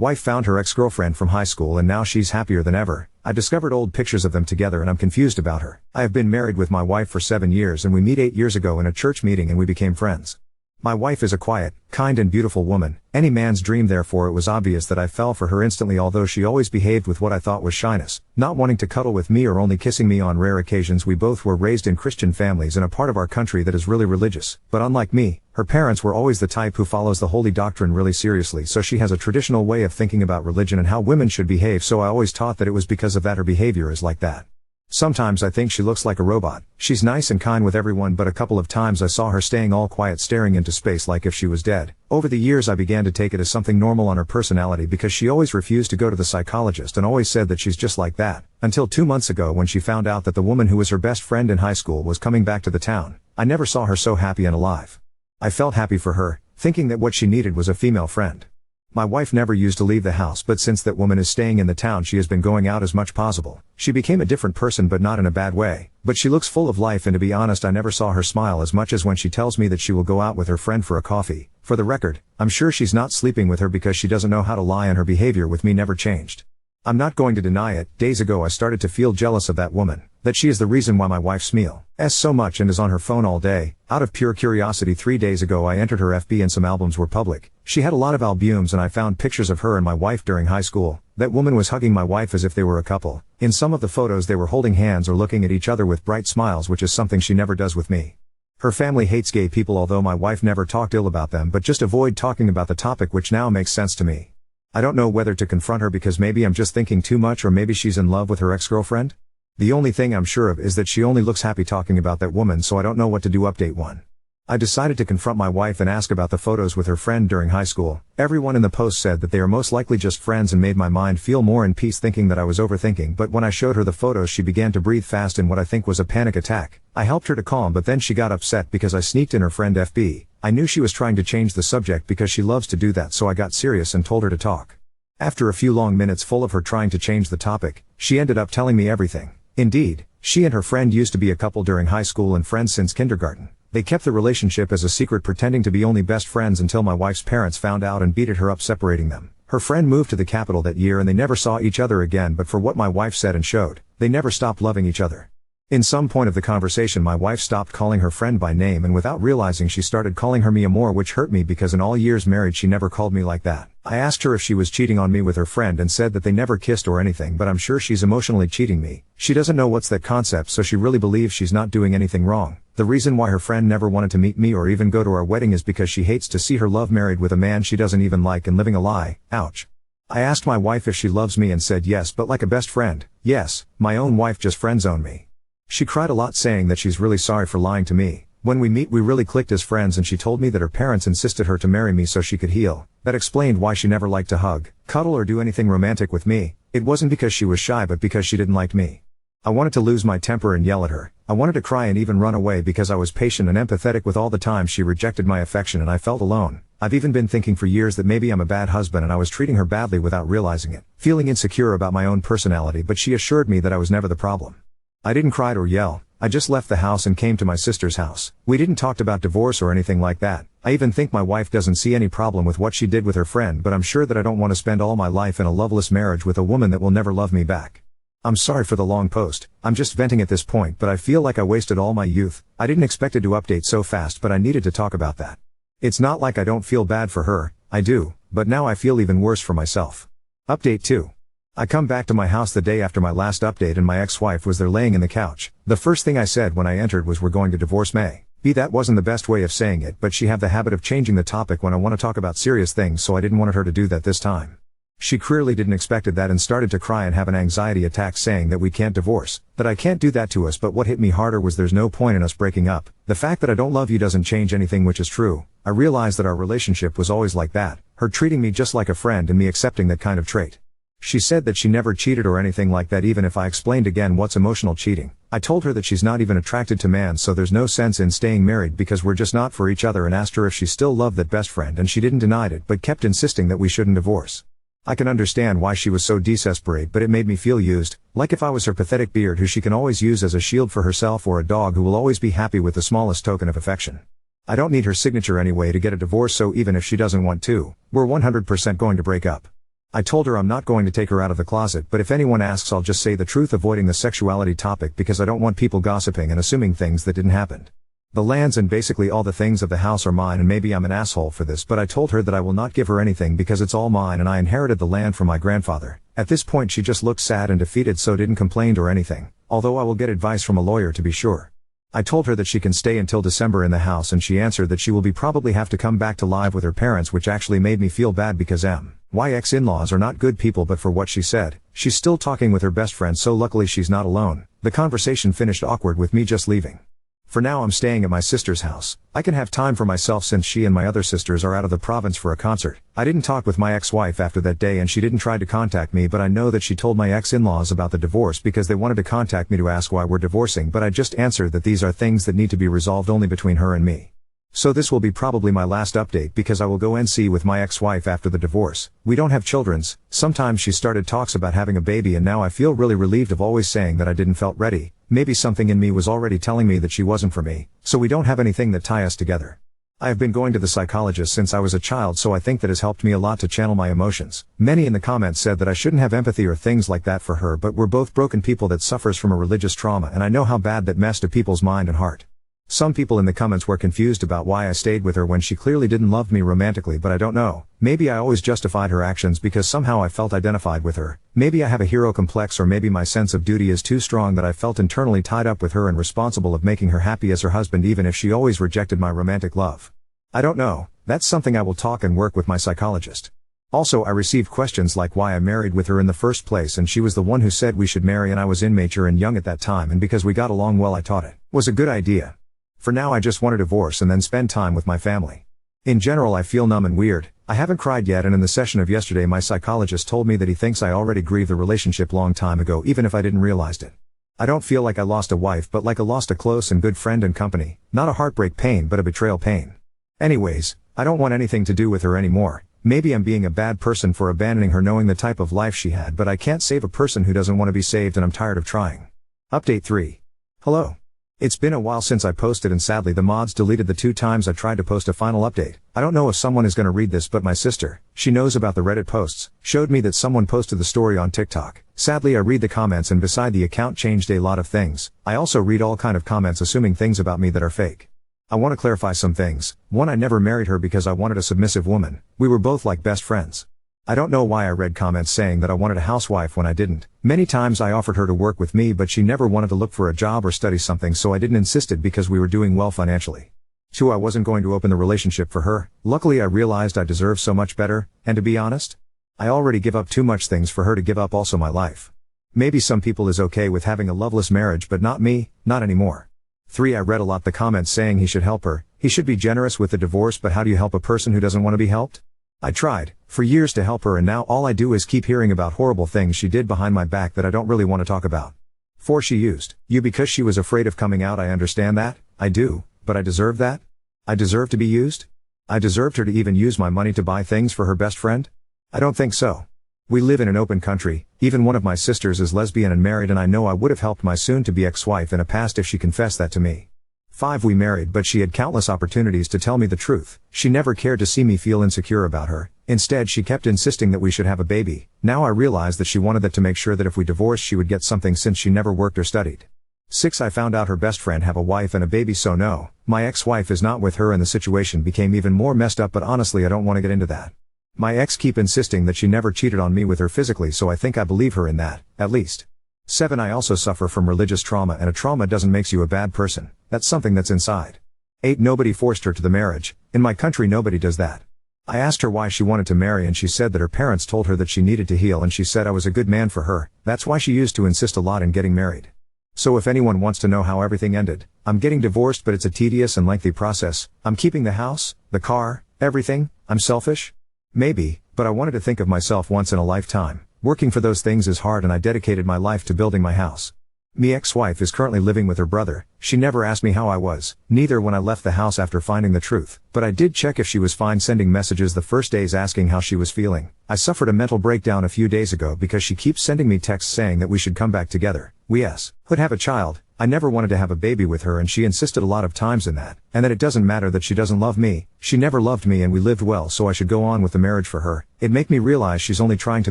Wife found her ex-girlfriend from high school and now she's happier than ever. I discovered old pictures of them together and I'm confused about her. I have been married with my wife for 7 years and we met 8 years ago in a church meeting and we became friends. My wife is a quiet, kind and beautiful woman, any man's dream, therefore it was obvious that I fell for her instantly, although she always behaved with what I thought was shyness, not wanting to cuddle with me or only kissing me on rare occasions. We both were raised in Christian families in a part of our country that is really religious, but unlike me, her parents were always the type who follows the holy doctrine really seriously, so she has a traditional way of thinking about religion and how women should behave, so I always thought that it was because of that her behavior is like that. Sometimes I think she looks like a robot. She's nice and kind with everyone, but a couple of times I saw her staying all quiet staring into space like if she was dead. Over the years I began to take it as something normal on her personality because she always refused to go to the psychologist and always said that she's just like that, until 2 months ago when she found out that the woman who was her best friend in high school was coming back to the town. I never saw her so happy and alive. I felt happy for her, thinking that what she needed was a female friend. My wife never used to leave the house, but since that woman is staying in the town she has been going out as much possible. She became a different person, but not in a bad way, but she looks full of life, and to be honest I never saw her smile as much as when she tells me that she will go out with her friend for a coffee. For the record, I'm sure she's not sleeping with her because she doesn't know how to lie and her behavior with me never changed. I'm not going to deny it, days ago I started to feel jealous of that woman, that she is the reason why my wife smiles so much and is on her phone all day. Out of pure curiosity 3 days ago I entered her FB and some albums were public. She had a lot of albums and I found pictures of her and my wife during high school. That woman was hugging my wife as if they were a couple. In some of the photos they were holding hands or looking at each other with bright smiles, which is something she never does with me. Her family hates gay people, although my wife never talked ill about them but just avoid talking about the topic, which now makes sense to me. I don't know whether to confront her because maybe I'm just thinking too much, or maybe she's in love with her ex-girlfriend. The only thing I'm sure of is that she only looks happy talking about that woman, so I don't know what to do. Update 1. I decided to confront my wife and ask about the photos with her friend during high school. Everyone in the post said that they are most likely just friends and made my mind feel more in peace, thinking that I was overthinking, but when I showed her the photos she began to breathe fast in what I think was a panic attack. I helped her to calm, but then she got upset because I sneaked in her friend FB. I knew she was trying to change the subject because she loves to do that, so I got serious and told her to talk. After a few long minutes full of her trying to change the topic, she ended up telling me everything. Indeed, she and her friend used to be a couple during high school and friends since kindergarten. They kept the relationship as a secret, pretending to be only best friends until my wife's parents found out and beated her up, separating them. Her friend moved to the capital that year and they never saw each other again, but for what my wife said and showed, they never stopped loving each other. In some point of the conversation my wife stopped calling her friend by name and without realizing she started calling her mi amor, which hurt me because in all years married she never called me like that. I asked her if she was cheating on me with her friend and said that they never kissed or anything, but I'm sure she's emotionally cheating me. She doesn't know what's that concept, so she really believes she's not doing anything wrong. The reason why her friend never wanted to meet me or even go to our wedding is because she hates to see her love married with a man she doesn't even like and living a lie. Ouch. I asked my wife if she loves me and said yes, but like a best friend. Yes, my own wife just friend-zoned me. She cried a lot, saying that she's really sorry for lying to me. When we meet we really clicked as friends, and she told me that her parents insisted her to marry me so she could heal. That explained why she never liked to hug, cuddle or do anything romantic with me. It wasn't because she was shy but because she didn't like me. I wanted to lose my temper and yell at her. I wanted to cry and even run away because I was patient and empathetic with all the times she rejected my affection and I felt alone. I've even been thinking for years that maybe I'm a bad husband and I was treating her badly without realizing it. Feeling insecure about my own personality, but she assured me that I was never the problem. I didn't cry or yell. I just left the house and came to my sister's house. We didn't talk about divorce or anything like that. I even think my wife doesn't see any problem with what she did with her friend, but I'm sure that I don't want to spend all my life in a loveless marriage with a woman that will never love me back. I'm sorry for the long post. I'm just venting at this point, but I feel like I wasted all my youth. I didn't expect it to update so fast, but I needed to talk about that. It's not like I don't feel bad for her. I do, but now I feel even worse for myself. Update 2. I come back to my house the day after my last update and my ex-wife was there laying in the couch. The first thing I said when I entered was, "We're going to divorce, May." That wasn't the best way of saying it, but she have the habit of changing the topic when I want to talk about serious things, so I didn't want her to do that this time. She clearly didn't expect that and started to cry and have an anxiety attack, saying that we can't divorce, that I can't do that to us, but what hit me harder was there's no point in us breaking up. The fact that I don't love you doesn't change anything, which is true. I realized that our relationship was always like that, her treating me just like a friend and me accepting that kind of trait. She said that she never cheated or anything like that, even if I explained again what's emotional cheating. I told her that she's not even attracted to man, so there's no sense in staying married because we're just not for each other, and asked her if she still loved that best friend, and she didn't deny it but kept insisting that we shouldn't divorce. I can understand why she was so desperate, but it made me feel used, like if I was her pathetic beard who she can always use as a shield for herself, or a dog who will always be happy with the smallest token of affection. I don't need her signature anyway to get a divorce, so even if she doesn't want to, we're 100% going to break up. I told her I'm not going to take her out of the closet, but if anyone asks I'll just say the truth, avoiding the sexuality topic because I don't want people gossiping and assuming things that didn't happen. The lands and basically all the things of the house are mine, and maybe I'm an asshole for this, but I told her that I will not give her anything because it's all mine and I inherited the land from my grandfather. At this point she just looked sad and defeated, so didn't complain or anything, although I will get advice from a lawyer to be sure. I told her that she can stay until December in the house, and she answered that she will probably have to come back to live with her parents, which actually made me feel bad because my ex-in-laws are not good people, but for what she said, she's still talking with her best friend, so luckily she's not alone. The conversation finished awkward with me just leaving. For now I'm staying at my sister's house. I can have time for myself since she and my other sisters are out of the province for a concert. I didn't talk with my ex-wife after that day and she didn't try to contact me, but I know that she told my ex-in-laws about the divorce because they wanted to contact me to ask why we're divorcing, but I just answered that these are things that need to be resolved only between her and me. So this will be probably my last update because I will go NC with my ex-wife after the divorce. We don't have children's. Sometimes she started talks about having a baby and now I feel really relieved of always saying that I didn't felt ready. Maybe something in me was already telling me that she wasn't for me, so we don't have anything that tie us together. I have been going to the psychologist since I was a child, so I think that has helped me a lot to channel my emotions. Many in the comments said that I shouldn't have empathy or things like that for her, but we're both broken people that suffers from a religious trauma, and I know how bad that messed up people's mind and heart. Some people in the comments were confused about why I stayed with her when she clearly didn't love me romantically, but I don't know. Maybe I always justified her actions because somehow I felt identified with her. Maybe I have a hero complex, or maybe my sense of duty is too strong that I felt internally tied up with her and responsible of making her happy as her husband even if she always rejected my romantic love. I don't know. That's something I will talk and work with my psychologist. Also, I received questions like why I married with her in the first place, and she was the one who said we should marry, and I was immature and young at that time, and because we got along well I thought it was a good idea. For now I just want a divorce and then spend time with my family. In general I feel numb and weird. I haven't cried yet, and in the session of yesterday my psychologist told me that he thinks I already grieved the relationship long time ago even if I didn't realize it. I don't feel like I lost a wife, but like I lost a close and good friend and company. Not a heartbreak pain but a betrayal pain. Anyways, I don't want anything to do with her anymore. Maybe I'm being a bad person for abandoning her knowing the type of life she had, but I can't save a person who doesn't want to be saved, and I'm tired of trying. Update 3. Hello. It's been a while since I posted, and sadly the mods deleted the 2 times I tried to post a final update. I don't know if someone is going to read this, but my sister, she knows about the Reddit posts, showed me that someone posted the story on TikTok. Sadly I read the comments, and beside the account changed a lot of things. I also read all kind of comments assuming things about me that are fake. I want to clarify some things. 1. I never married her because I wanted a submissive woman. We were both like best friends. I don't know why I read comments saying that I wanted a housewife when I didn't. Many times I offered her to work with me, but she never wanted to look for a job or study something, so I didn't insist it because we were doing well financially. 2. I wasn't going to open the relationship for her. Luckily I realized I deserved so much better, and to be honest, I already give up too much things for her to give up, also my life. Maybe some people is okay with having a loveless marriage, but not me, not anymore. 3. I read a lot the comments saying he should help her, he should be generous with the divorce, but how do you help a person who doesn't want to be helped? I tried, for years, to help her, and now all I do is keep hearing about horrible things she did behind my back that I don't really want to talk about. 4. She used you because she was afraid of coming out. I understand that, I do, but I deserve that? I deserve to be used? I deserved her to even use my money to buy things for her best friend? I don't think so. We live in an open country, even one of my sisters is lesbian and married, and I know I would have helped my soon-to-be ex-wife in a past if she confessed that to me. 5. We married, but she had countless opportunities to tell me the truth. She never cared to see me feel insecure about her. Instead she kept insisting that we should have a baby. Now I realize that she wanted that to make sure that if we divorced she would get something since she never worked or studied. 6. I found out her best friend have a wife and a baby, so no, my ex-wife is not with her, and the situation became even more messed up, but honestly I don't want to get into that. My ex keep insisting that she never cheated on me with her physically, so I think I believe her in that, at least. 7. I also suffer from religious trauma, and a trauma doesn't make you a bad person. That's something that's inside. 8. Nobody forced her to the marriage. In my country nobody does that. I asked her why she wanted to marry, and she said that her parents told her that she needed to heal, and she said I was a good man for her. That's why she used to insist a lot in getting married. So if anyone wants to know how everything ended, I'm getting divorced, but it's a tedious and lengthy process. I'm keeping the house, the car, everything. I'm selfish? Maybe, but I wanted to think of myself once in a lifetime. Working for those things is hard, and I dedicated my life to building my house. Me ex-wife is currently living with her brother. She never asked me how I was, neither when I left the house after finding the truth, but I did check if she was fine, sending messages the first days asking how she was feeling. I suffered a mental breakdown a few days ago because she keeps sending me texts saying that we should come back together. We could have a child. I never wanted to have a baby with her and she insisted a lot of times in that, and that it doesn't matter that she doesn't love me, she never loved me and we lived well so I should go on with the marriage for her. It made me realize she's only trying to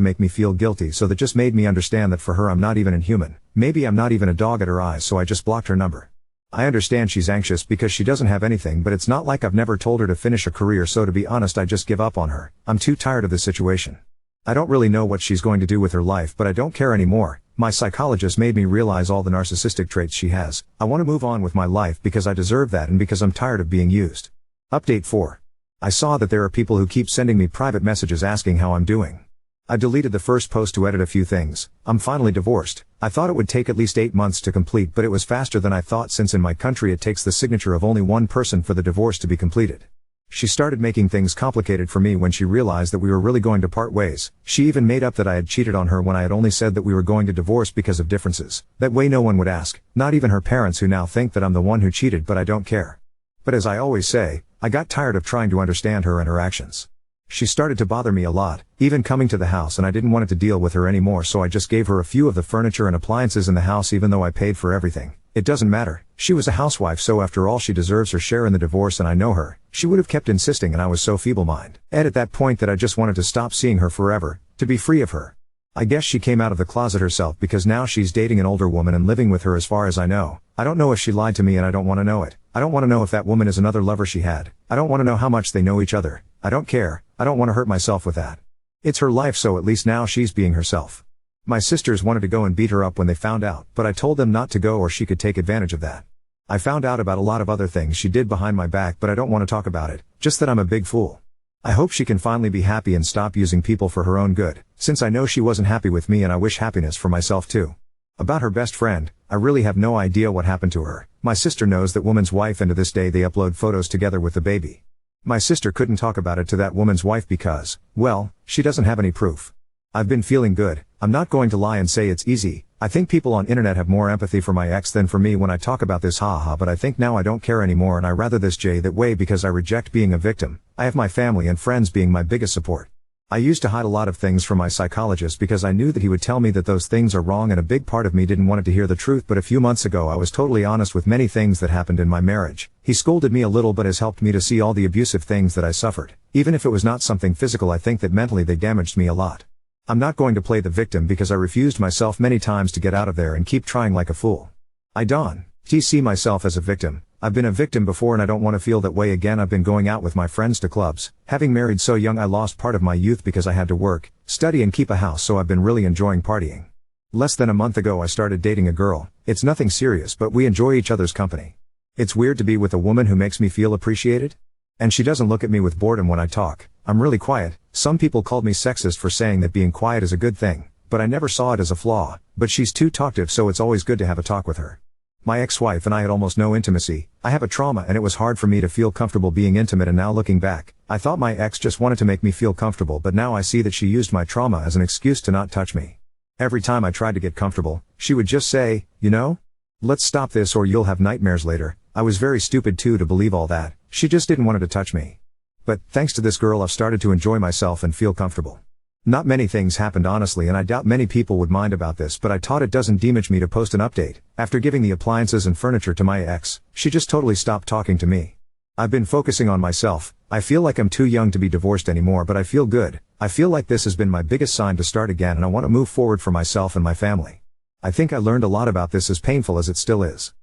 make me feel guilty, so that just made me understand that for her I'm not even inhuman. Maybe I'm not even a dog at her eyes, so I just blocked her number. I understand she's anxious because she doesn't have anything, but it's not like I've never told her to finish a career, so to be honest I just give up on her. I'm too tired of this situation. I don't really know what she's going to do with her life, but I don't care anymore. My psychologist made me realize all the narcissistic traits she has. I want to move on with my life because I deserve that and because I'm tired of being used. Update 4. I saw that there are people who keep sending me private messages asking how I'm doing. I deleted the first post to edit a few things. I'm finally divorced. I thought it would take at least 8 months to complete, but it was faster than I thought, since in my country it takes the signature of only one person for the divorce to be completed. She started making things complicated for me when she realized that we were really going to part ways. She even made up that I had cheated on her when I had only said that we were going to divorce because of differences. That way no one would ask, not even her parents, who now think that I'm the one who cheated, but I don't care. But as I always say, I got tired of trying to understand her and her actions. She started to bother me a lot, even coming to the house, and I didn't want to deal with her anymore, so I just gave her a few of the furniture and appliances in the house even though I paid for everything. It doesn't matter. She was a housewife, so after all she deserves her share in the divorce, and I know her. She would have kept insisting and I was so feeble-minded at that point that I just wanted to stop seeing her forever, to be free of her. I guess she came out of the closet herself because now she's dating an older woman and living with her as far as I know. I don't know if she lied to me and I don't want to know it. I don't want to know if that woman is another lover she had. I don't want to know how much they know each other. I don't care. I don't want to hurt myself with that. It's her life, so at least now she's being herself. My sisters wanted to go and beat her up when they found out, but I told them not to go or she could take advantage of that. I found out about a lot of other things she did behind my back, but I don't want to talk about it, just that I'm a big fool. I hope she can finally be happy and stop using people for her own good, since I know she wasn't happy with me and I wish happiness for myself too. About her best friend, I really have no idea what happened to her. My sister knows that woman's wife, and to this day they upload photos together with the baby. My sister couldn't talk about it to that woman's wife because, well, she doesn't have any proof. I've been feeling good. I'm not going to lie and say it's easy. I think people on internet have more empathy for my ex than for me when I talk about this, haha, but I think now I don't care anymore and I rather this that way because I reject being a victim. I have my family and friends being my biggest support. I used to hide a lot of things from my psychologist because I knew that he would tell me that those things are wrong, and a big part of me didn't want to hear the truth, but a few months ago I was totally honest with many things that happened in my marriage. He scolded me a little but has helped me to see all the abusive things that I suffered. Even if it was not something physical, I think that mentally they damaged me a lot. I'm not going to play the victim because I refused myself many times to get out of there and keep trying like a fool. I don't see myself as a victim. I've been a victim before and I don't want to feel that way again. I've been going out with my friends to clubs. Having married so young, I lost part of my youth because I had to work, study and keep a house, so I've been really enjoying partying. Less than a month ago I started dating a girl. It's nothing serious, but we enjoy each other's company. It's weird to be with a woman who makes me feel appreciated. And she doesn't look at me with boredom when I talk. I'm really quiet. Some people called me sexist for saying that being quiet is a good thing, but I never saw it as a flaw. But she's too talkative, so it's always good to have a talk with her. My ex-wife and I had almost no intimacy. I have a trauma and it was hard for me to feel comfortable being intimate, and now looking back, I thought my ex just wanted to make me feel comfortable, but now I see that she used my trauma as an excuse to not touch me. Every time I tried to get comfortable, she would just say, you know, let's stop this or you'll have nightmares later. I was very stupid too to believe all that. She just didn't want to touch me. But thanks to this girl I've started to enjoy myself and feel comfortable. Not many things happened honestly, and I doubt many people would mind about this, but I thought it doesn't damage me to post an update. After giving the appliances and furniture to my ex, she just totally stopped talking to me. I've been focusing on myself. I feel like I'm too young to be divorced anymore, but I feel good. I feel like this has been my biggest sign to start again, and I want to move forward for myself and my family. I think I learned a lot about this, as painful as it still is.